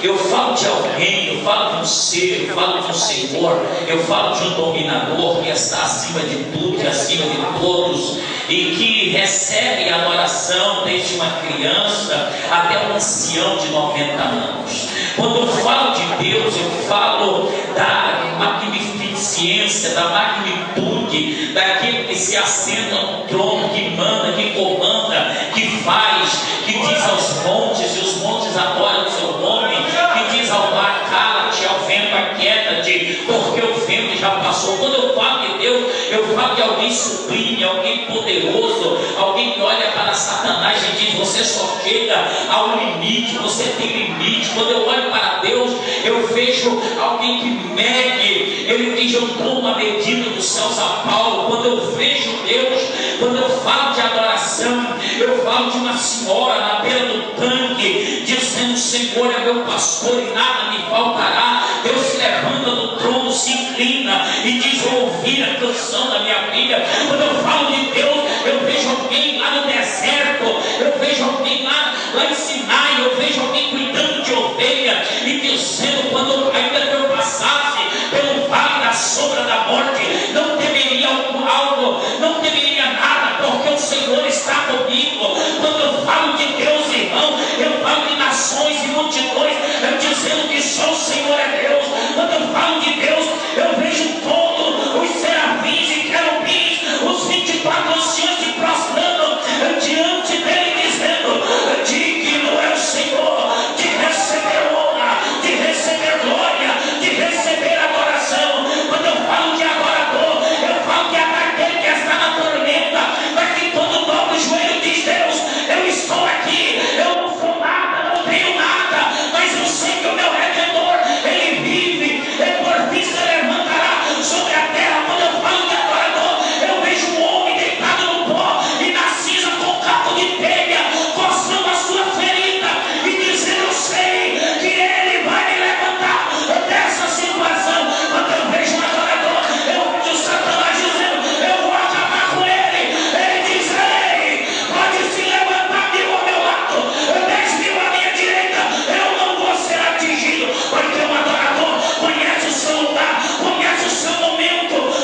eu falo de alguém, eu falo de um ser, eu falo de um Senhor, eu falo de um dominador que está acima de tudo e acima de todos, e que recebe a adoração desde uma criança até um ancião de 90 anos. Quando eu falo de Deus, eu falo da magnificência, da magnitude daquele que se assenta no trono, que manda, que comanda, que faz, que diz aos montes, e os montes adoram o seu nome, que diz ao mar, cala-te, ao vento, aquieta-te, porque o vento já passou. Quando eu falo de Deus, eu falo de alguém sublime, alguém poderoso, alguém que olha para Satanás e diz: você só chega ao limite, você tem limite. Quando eu olho para Deus, eu vejo alguém que mede, ele diz: eu dou uma medida dos céus a Paulo. Quando eu vejo Deus, quando eu falo de adoração, eu falo de uma senhora na beira do tanque, dizendo: o Senhor é meu pastor e nada me faltará. Deus se levanta do trono, se inclina e diz: vou ouvir a canção da minha filha. Quando eu falo de Deus, eu vejo alguém lá no deserto, eu vejo alguém lá em Sinai, eu vejo alguém cuidando de ovelha e dizendo: quando ainda que eu passasse pelo vale da sombra da morte, não temeria algo, não temeria nada, porque o Senhor está comigo. Quando eu falo de Deus, irmão, eu falo de nações e multidões, dizendo que só o Senhor é Deus. Quando eu falo de Deus, eu vejo todos os serafins e querubins, os 24 anciãos se prostrando diante dele, dizendo: digno é o Senhor de receber honra, de receber glória, de receber adoração. Quando eu falo de adorador, eu falo que é aquele que está na tormenta, mas que todo dobra o joelho diz: Deus, eu estou aqui, eu não sou nada, não tenho nada, mas eu sei que o meu Redentor, ele vive, e por fim se levantará sobre a terra. Quando eu falo de adorador, eu vejo um homem deitado no pó e na cinza com capo de telha, coçando a sua ferida e dizendo: eu sei que ele vai me levantar dessa situação. Quando eu vejo um adorador, eu vejo Satanás dizendo: eu vou acabar com ele. Ele diz: ei, pode se levantar mil ao meu lado, 10.000 à minha direita, eu não vou ser atingido, porque o adorador conhece o seu lugar, conhece o seu momento.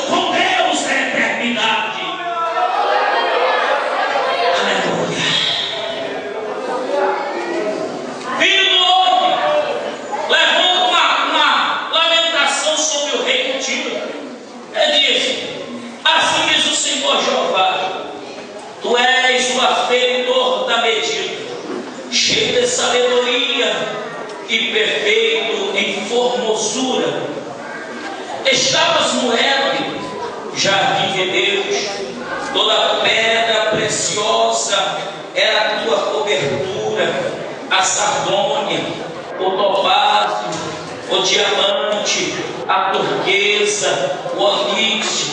Com Deus é eternidade. Aleluia. Filho do homem, levanta uma lamentação sobre o rei de Tiro. Ele diz: assim diz o Senhor Jeová, tu és o aferidor da medida, cheio de sabedoria e perfeito em formosura. Estavas no Éden, jardim de Deus, toda pedra preciosa era a tua cobertura, a sardônia, o topázio, o diamante, a turquesa, o onídio,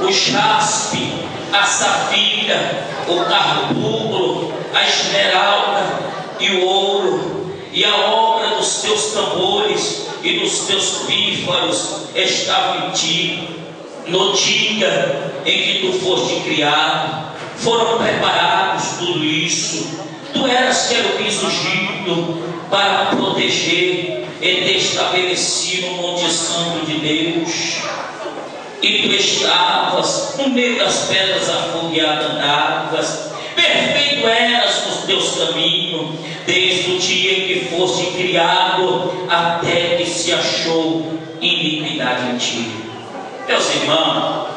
o jaspe, a safira, o carbunclo, a esmeralda e o ouro. E a obra dos teus tambores e dos teus pífaros estava em ti. No dia em que tu foste criado, foram preparados tudo isso. Tu eras querubins ungido para proteger e te estabeleci no monte santo de Deus. E tu estavas no meio das pedras afogueadas d'águas. Perfeito eras nos teus caminhos, desde o dia em que foste criado até que se achou iniquidade em ti. Meus irmãos,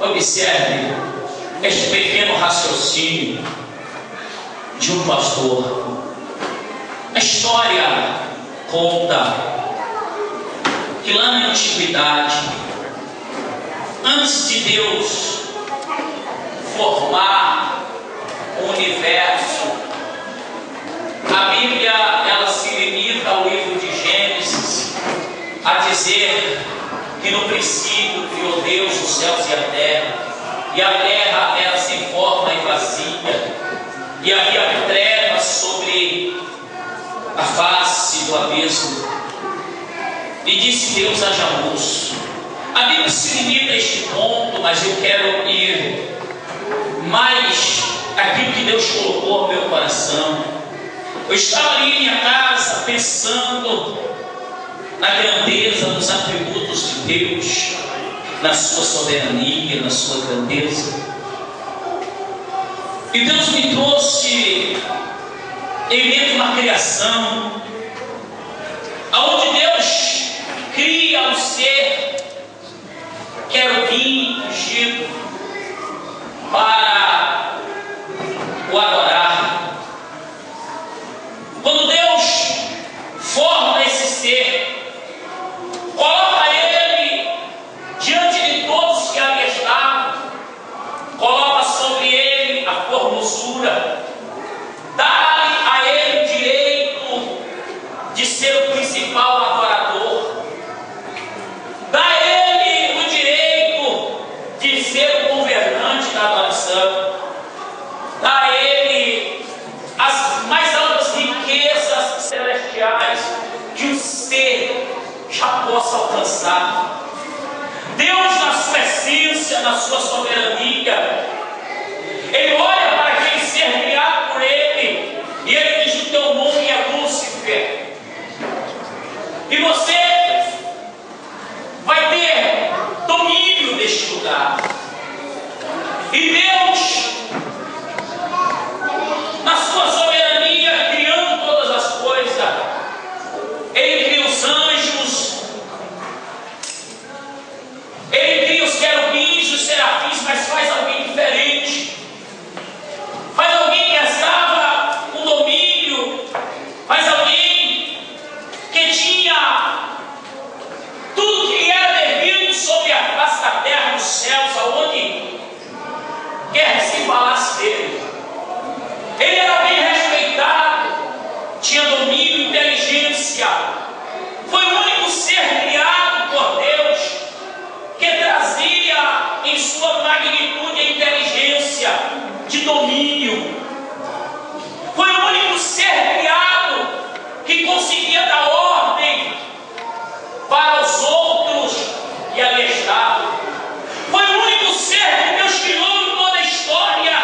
observe este pequeno raciocínio de um pastor. A história conta que lá na antiguidade, antes de Deus formar o universo, a Bíblia ela se limita ao livro de Gênesis a dizer que no princípio criou Deus os céus e a terra era sem forma e vazia, e havia trevas sobre a face do abismo, e disse Deus: haja luz. A Bíblia se limita a este ponto, mas eu quero ir mais aquilo que Deus colocou no meu coração. Eu estava ali em minha casa pensando na grandeza, nos atributos de Deus, na sua soberania, na sua grandeza. E Deus me trouxe em meio a uma criação, aonde Deus cria um ser querubim ungido para o adorar. Quando Deus forma esse ser, coloca ele diante de todos que ali estavam, coloca sobre ele a formosura, dá a ele o direito de ser o principal adorador, dá a ele o direito de ser o governante da adoração, dá a ele as mais altas riquezas celestiais que o ser já possa alcançar. Deus, na sua essência, na sua soberania, Ele olha para aquele ser criado por Ele e Ele diz: o teu nome é Lúcifer, e você vai ter domínio neste lugar. E Deus, na sua soberania, criando todas as coisas, Ele cria os anjos, Ele cria os querubins, os serafins, mas faz alguém diferente, faz alguém que estava com domínio, faz alguém que tinha tudo que era devido sobre a face da terra, nos céus, aonde quer que se falasse dele. Ele era bem respeitado, tinha domínio, inteligência. Foi o único ser criado por Deus que trazia em sua magnitude a inteligência de domínio. Foi o único ser criado que conseguia dar ordem para os outros e ali estava. Foi o único ser que Deus criou em toda a história,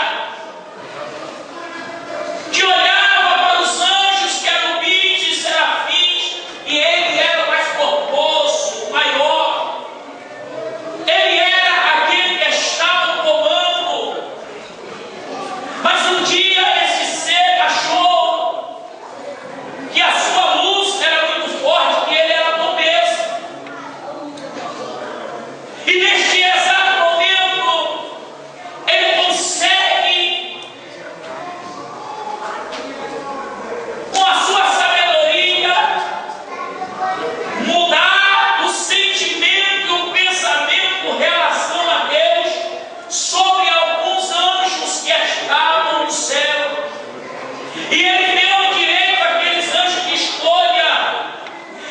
que olhava para os anjos, querubins e serafins, e ele era o mais formoso, o maior. Ele era aquele que estava no comando. Mas um dia esse ser achou que a sua luz era muito forte, que ele era obeso. E neste exato momento, ele consegue, com a sua sabedoria, mudar o sentimento e o pensamento com relação a Deus sobre alguns anjos que estavam no céu. E ele deu o direito àqueles anjos de escolha.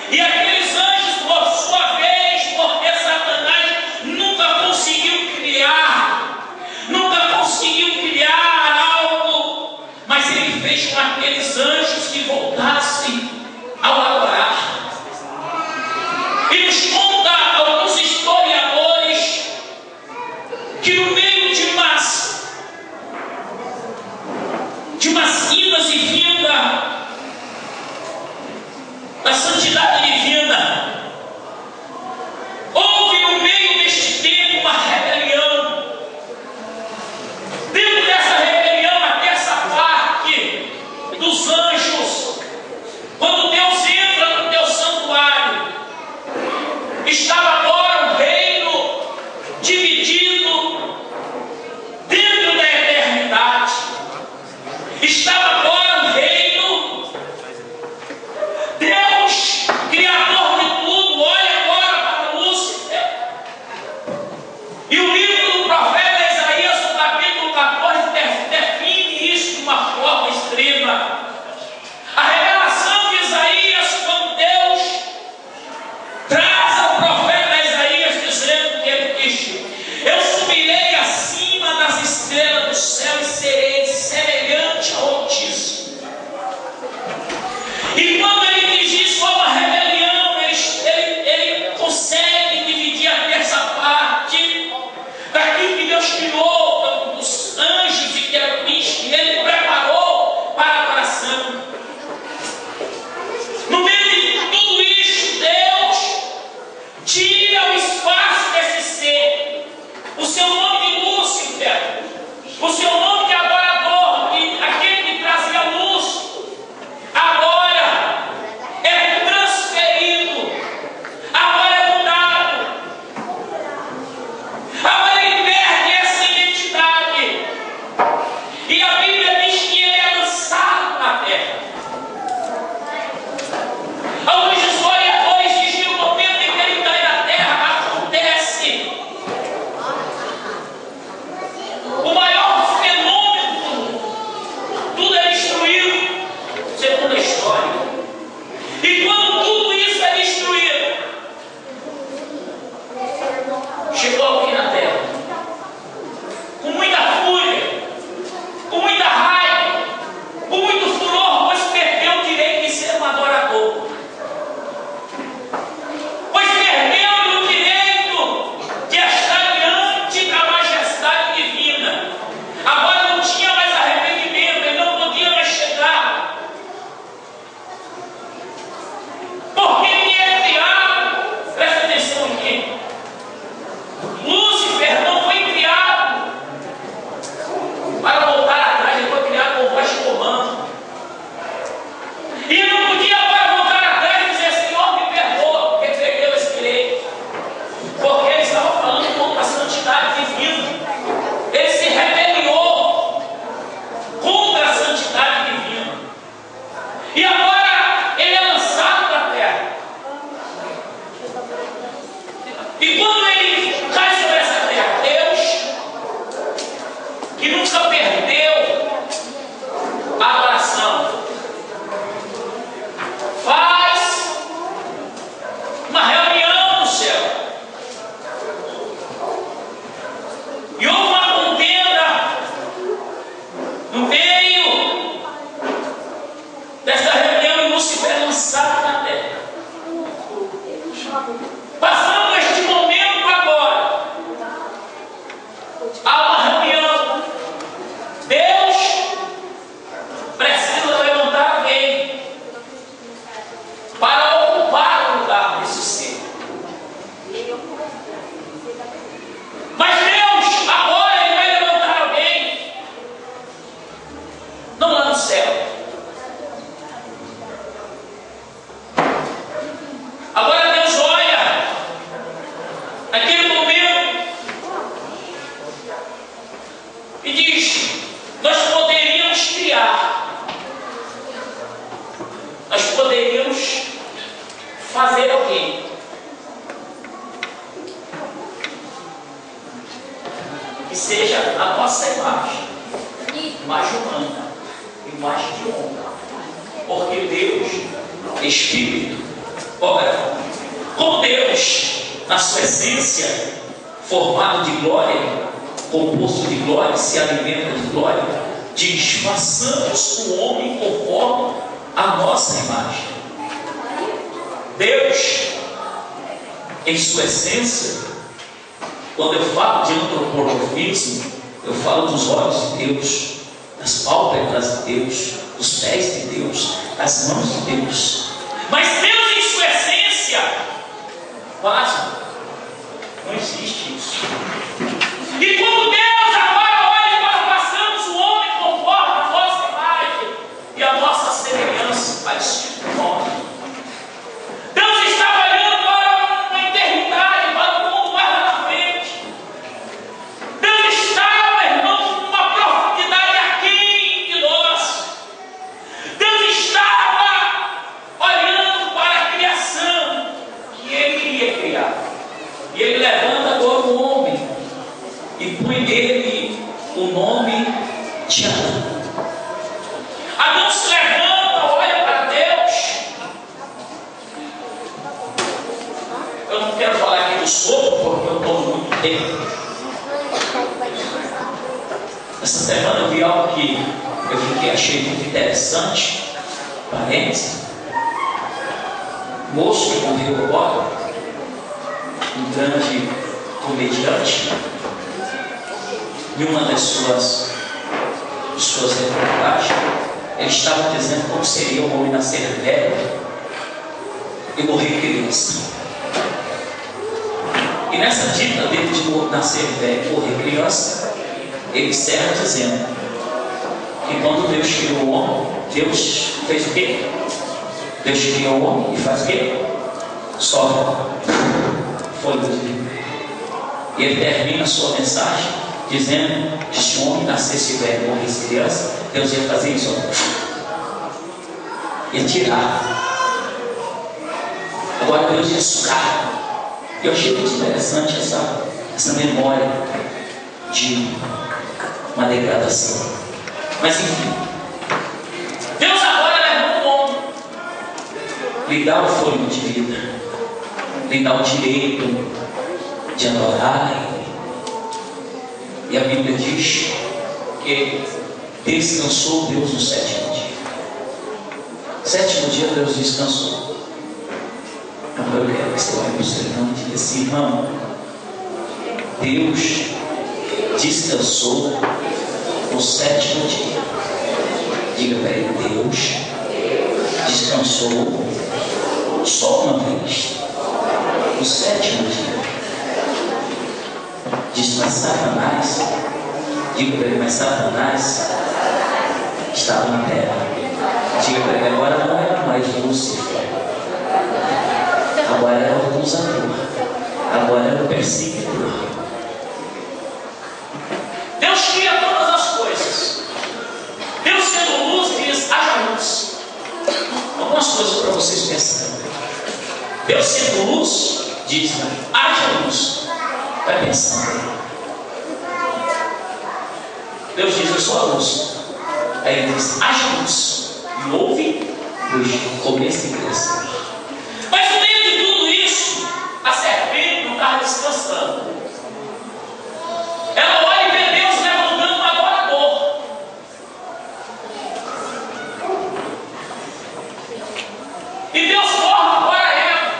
E aqueles anjos, por sua vez, porque Satanás nunca conseguiu criar algo, mas ele fez com aqueles anjos que voltassem ao adorar. E nos conta alguns historiadores que no meio de umas idas e vindas da santidade divina, houve no meio deste tempo uma rebelião. Dentro dessa rebelião, a terça parte dos anjos, quando Deus entra no teu santuário, estava agora o reino dividido dentro da eternidade. Estava agora o reino. Deus, Criador de tudo, olha agora para Lúcifer. E o livro do profeta Isaías, no capítulo 14, define isso de uma forma extrema. A revelação de Isaías, quando Deus traz ao profeta Isaías, dizendo que ele disse: eu subirei acima das estrelas do céu e serei semelhante ao Altíssimo. E agora ele é lançado para a terra. E quando ele cai sobre essa terra, Deus, que nunca perdeu a adoração, faz uma reunião no céu. E houve uma contenda no meio desta reunião, e Lúcifer é lançado na terra. Passando este momento agora, há uma reunião. Deus precisa levantar alguém para ocupar o lugar desse ser. Mas Deus agora ele vai levantar alguém, não lá no céu. Agora Deus olha naquele momento e diz: nós poderíamos criar, nós poderíamos fazer alguém que seja a nossa imagem, imagem humana, imagem de homem, porque Deus é Espírito. Ora, como Deus, na sua essência, formado de glória, composto de glória, se alimenta de glória, diz: façamos o homem conforme a nossa imagem. Deus, em sua essência, quando eu falo de antropomorfismo, eu falo dos olhos de Deus, das pálpebras de Deus, dos pés de Deus, das mãos de Deus. Mas Deus, em sua essência, pasmo, não existe isso. E quando Deus agora olha para façamos o homem conforme a nossa imagem e a nossa semelhança, parecido com nós, Deus está olhando para uma eternidade, para o mundo mais lá na frente. Deus está, meu irmão, numa profundidade aquém de nós. Deus estava olhando para a criação que Ele iria criar. E Ele levanta agora o homem e põe nele o nome de Adão. Adão se levanta, olha para Deus. Eu não quero falar aqui do sopro, porque eu estou muito tempo. Essa semana eu vi algo que achei muito interessante. Parênteses. Moço que morreu agora, um grande comediante, em uma das suas reportagens, ele estava dizendo como seria o homem nascer velho e morrer criança. E nessa dita dele de nascer velho e morrer criança, ele encerra dizendo que quando Deus criou o homem, Deus fez o quê? Deus criou o homem e faz o quê? Só foi de vida. E ele termina a sua mensagem dizendo que se o homem nascesse velho e morresse criança, Deus ia fazer isso, ia tirar. Agora Deus ia sugar. Eu achei muito interessante essa memória de uma degradação. Mas enfim, Deus agora levanta o homem, lhe dá o fôlego de vida, lhe dá o direito de adorar Ele. E a Bíblia diz que descansou Deus no sétimo dia. Sétimo dia Deus descansou. Então eu quero que você olhe para o seu irmão e diga assim: irmão, Deus descansou no sétimo dia. Diga para ele: Deus descansou só uma vez, no sétimo dia. Diz: mas Satanás, diga para ele: mas Satanás estava na terra. Diga para ele: agora não era mais Lúcifer, agora era o acusador, agora era o perseguidor. Deus cria todas as coisas. Deus, sendo luz, diz: haja luz. Deus sendo luz, diz: haja luz. Vai pensando. Deus diz: eu sou a luz. Aí ele diz: haja luz. E houve luz. Começo e cresce. Mas no meio de tudo isso, a serpente não estava descansando. Ela olha e vê Deus levantando um adorador. E Deus forma agora ela,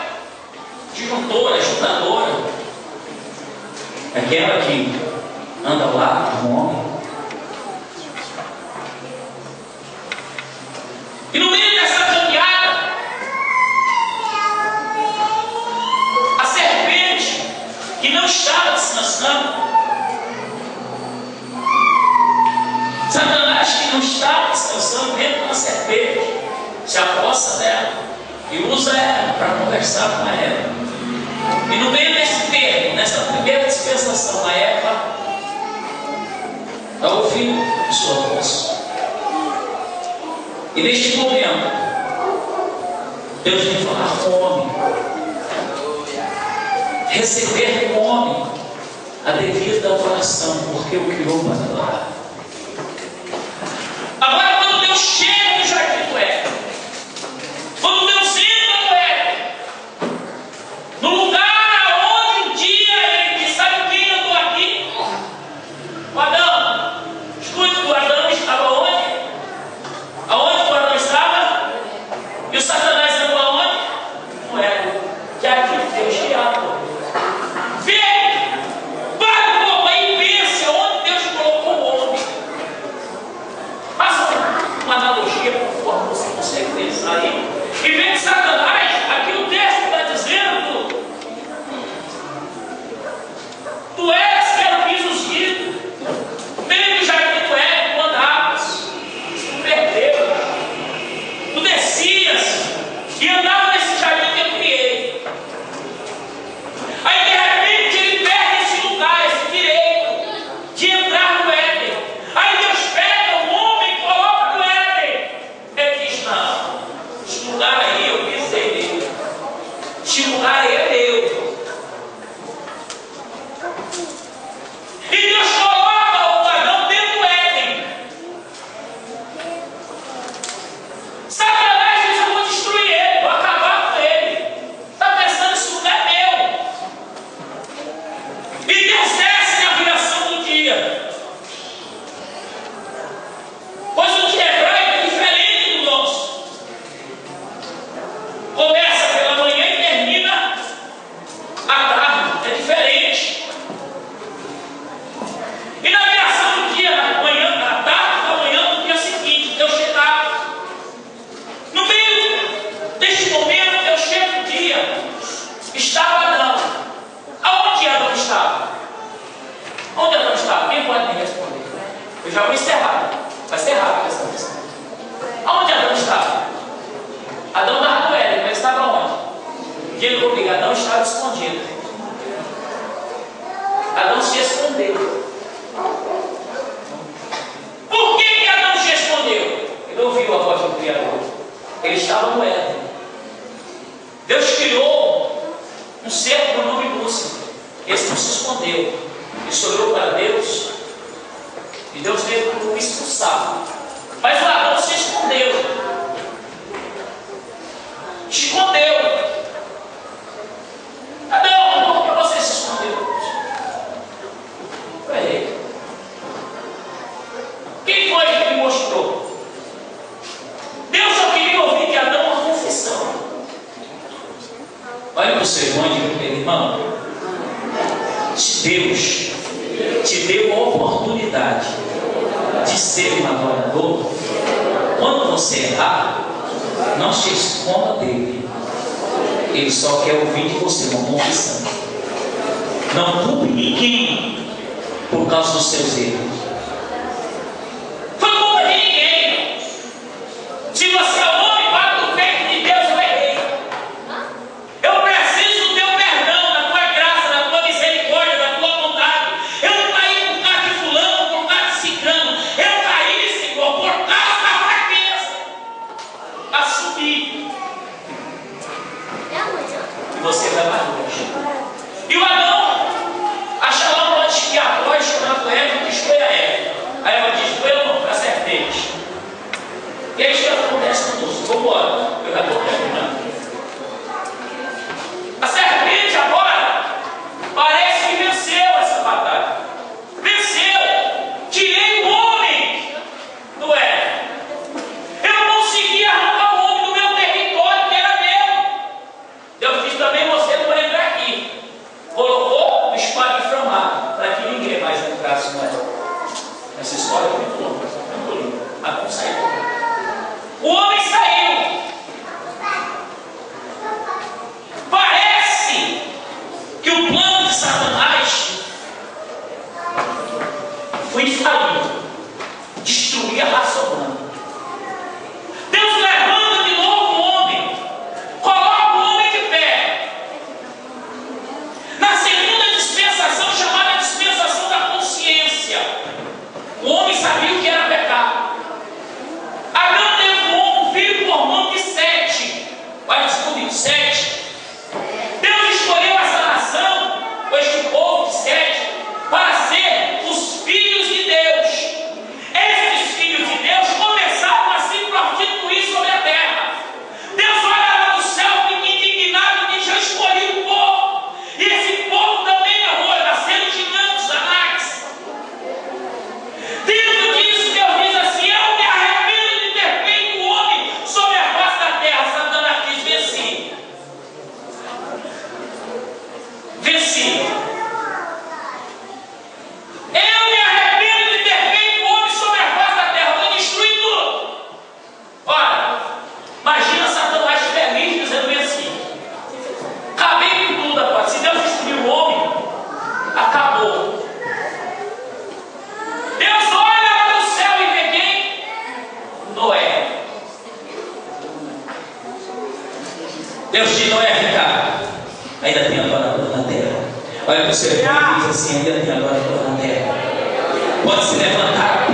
disjuntora, ajudadora, aquela que anda ao lado do homem. E no meio dessa caminhada, a serpente, que não estava descansando, Satanás, que não estava descansando dentro da serpente, se aposta dela e usa ela para conversar com ela. E no meio desse termo, nessa primeira dispensação, a Eva está ouvindo a sua voz. E neste momento, Deus vem falar com o homem, receber do homem a devida adoração, porque o criou para adorar. Agora, quando Deus chega no jardim do Éden, quando Deus entra no Éden, no lugar onde um dia ele disse: sabe quem andou aqui? O Adão. Escute, o Adão estava onde? Aonde o Adão estava? E o Satanás andou aonde? No Éden. Que aqui Deus criado. Vem! Para um pouco aí e pense onde Deus colocou o homem. Faça uma analogia, por favor, você consegue pensar aí. E vem Satanás, aqui o texto está dizendo: tu eras que era o piso ungido, meio do jardim do Éden, tu andavas, tu perdeu, tu descias e andava nesse jardim que eu criei. Aí de repente ele perde esse lugar, esse direito de entrar no Éden. Aí Deus pega o homem e coloca no Éden. Ele diz: não, esse lugar aí eu pisei nele, esse lugar aí é meu. E Deus coloca o Adão dentro do Éden. Satanás diz: eu vou destruir ele, vou acabar com ele. Está pensando, esse lugar é meu. E Deus desce na viração do dia. Pois o dia hebraico é diferente do nosso. Começa pela manhã e termina à tarde. É diferente. E na viração do dia, na manhã, na tarde da manhã do dia seguinte, Deus chegava. No meio deste momento, Deus chega um dia. Estava Adão. Aonde Adão estava? Onde Adão estava? Quem pode me responder? Eu já vou encerrar. Vai ser rápido essa questão. Aonde Adão estava? Adão estava no Éden, mas estava onde? Diga comigo: Adão estava escondido. Adão se escondeu. Por que Adão se escondeu? Ele ouviu a voz do Criador. Ele estava no Éden. Deus criou um ser com o nome Lúcifer. Esse não se escondeu. Ele olhou para Deus e Deus teve que o expulsar. Mas o Adão se escondeu. Escondeu. Adão, por que você se escondeu? Peraí. Quem foi que me mostrou? Deus só queria ouvir de Adão uma confissão. Olha para o seu irmão e diga para ele: irmão, Deus te deu a oportunidade de ser um adorador. Quando você errar, não se esconda dele. Ele só quer ouvir de você uma confissão. Não culpe ninguém por causa dos seus erros. Foi culpa de ninguém. Se você é homem, bate no peito de Deus: eu errei. Eu preciso do teu perdão, da tua graça, da tua misericórdia, da tua bondade. Eu não caí por causa de fulano, por causa de ciclano. Eu caí, Senhor, por causa da fraqueza. Assumir. você vai mais longe. E o Adão acha lá onde que após chamando Eva, diz: foi a Eva. A Eva diz: foi eu não, acertei. E aí isso que acontece conosco. Vamos embora, eu já estou terminando. A serpente agora parece que venceu essa batalha. Venceu. Tirei o homem do Éden. Eu não consegui arrancar o homem do meu território, que era meu. Deus disse também: você não vai entrar aqui. Colocou o espada inflamada para que ninguém mais entrasse no Éden. Essa história é muito longa, muito linda. Mas vamos sair. O homem saiu. Parece que o plano de Satanás foi infalível, destruir a raça humana. Deus levanta de novo o homem, coloca o homem de pé. Na segunda dispensação, chamada dispensação da consciência, o homem sabia o que era pecado. Adão levou um filho por mão de Sete. Vai descobrir, Sete. Deus escolheu essa nação, ou este povo de Sete, para ser os filhos de Deus. Esses filhos de Deus começaram a se prostituir sobre a terra. Deus olha lá do céu, fica indignado e diz: eu escolhi o povo. E esse povo também errou, nasceram gigantes, Anaques. Dentro disso, Deus diz assim: eu me arrependo de ter feito o homem sobre a face da terra. Satanás diz: venci. Venci. Eu me arrependo de ter feito o homem sobre a face da terra. Vou destruir tudo. Olha, imagina Satanás feliz dizendo: venci. Acabei com tudo agora. Se Deus destruir o homem, acabou. Deus olha lá do céu e vê quem? Noé. Deus diz: Noé, vem cá. Ainda tem adorador na terra. Olha para o seu irmão e diz assim: ainda tem adorador na terra. Pode se levantar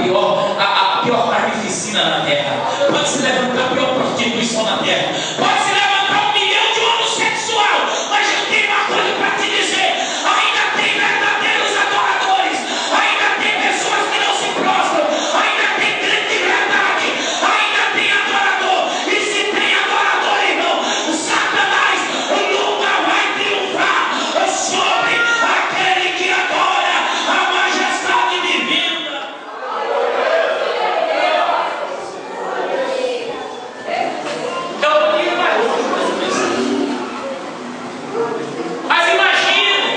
a pior carnificina na terra. Pode se levantar a pior prostituição na terra. Pode se levantar 1 milhão de homossexual. Mas eu tenho uma coisa para te dizer: ainda tem verdadeiros adoradores. Ainda tem pessoas que não se prostram. Ainda tem crente de verdade. Ainda tem adorador. E se tem adorador, irmão, Satanás nunca vai triunfar sobre aquele que adora a majestade divina. Mas imagine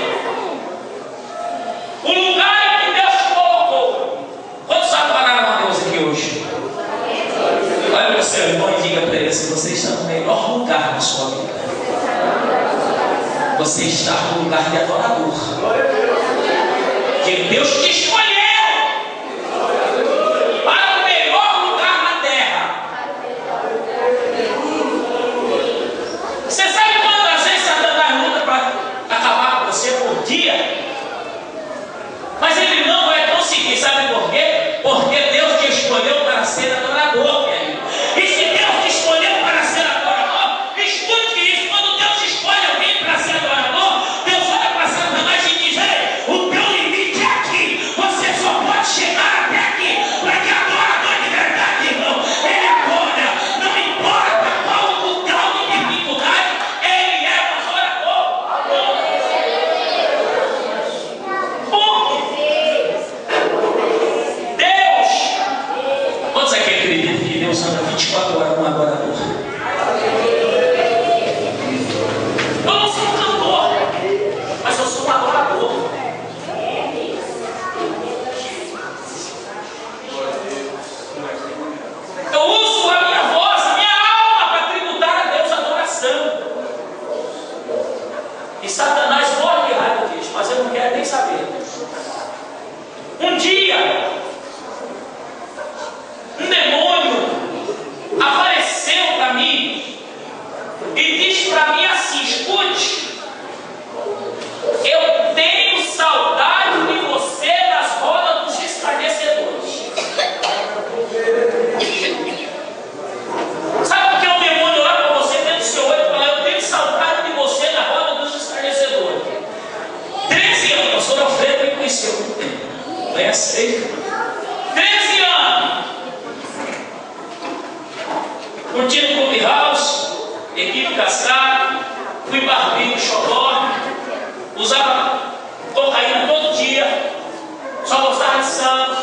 o lugar que Deus te colocou. Quantos adoraram a Deus aqui hoje? Olha para o seu irmão e diga para ele assim: você está no melhor lugar da sua vida. Você está no lugar de adorador. Que Deus te escolheu para o melhor lugar na terra. Você sabe quantas vezes Satanás luta para acabar com você por dia? Mas ele não vai conseguir. Sabe por quê? Porque Deus te escolheu para ser adorador, querido. E se Deus te escolheu para ser adorador, escute isso: quando Deus escolhe alguém para ser adorador, Deus olha para Satanás e diz: ei, o teu limite é aqui. Você ia no Clubhouse, equipe cascada, fui barbeiro xodó, usava cocaína todo dia, só gostava de samba,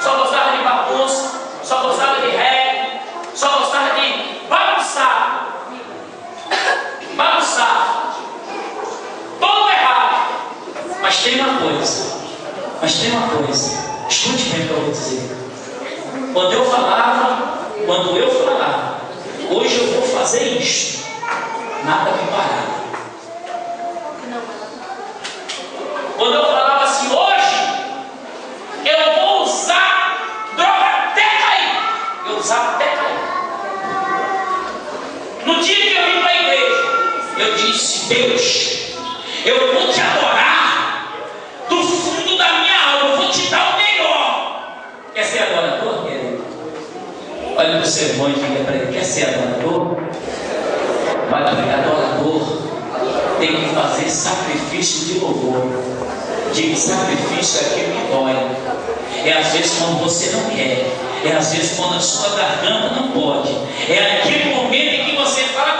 só gostava de bagunça, só gostava de reggae, só gostava de bagunçar. Bagunçar. Todo errado. Mas tem uma coisa. Escute bem o que eu vou dizer. Quando eu falava, hoje eu vou fazer isto, nada me parava. Quando eu falava assim, hoje eu vou usar droga até cair, eu usava até cair. No dia que eu vim para a igreja, eu disse: Deus, eu vou te adorar do fundo da minha alma, eu vou te dar o melhor. Quer ser adorador, querido? Olha para o seu irmão e diga para ele: quer ser adorador? Vai para adorador, tem que fazer sacrifício de louvor. Diga: sacrifício é aquilo que dói. É às vezes quando você não quer, é às vezes quando a sua garganta não pode, é aquele momento em que você fala: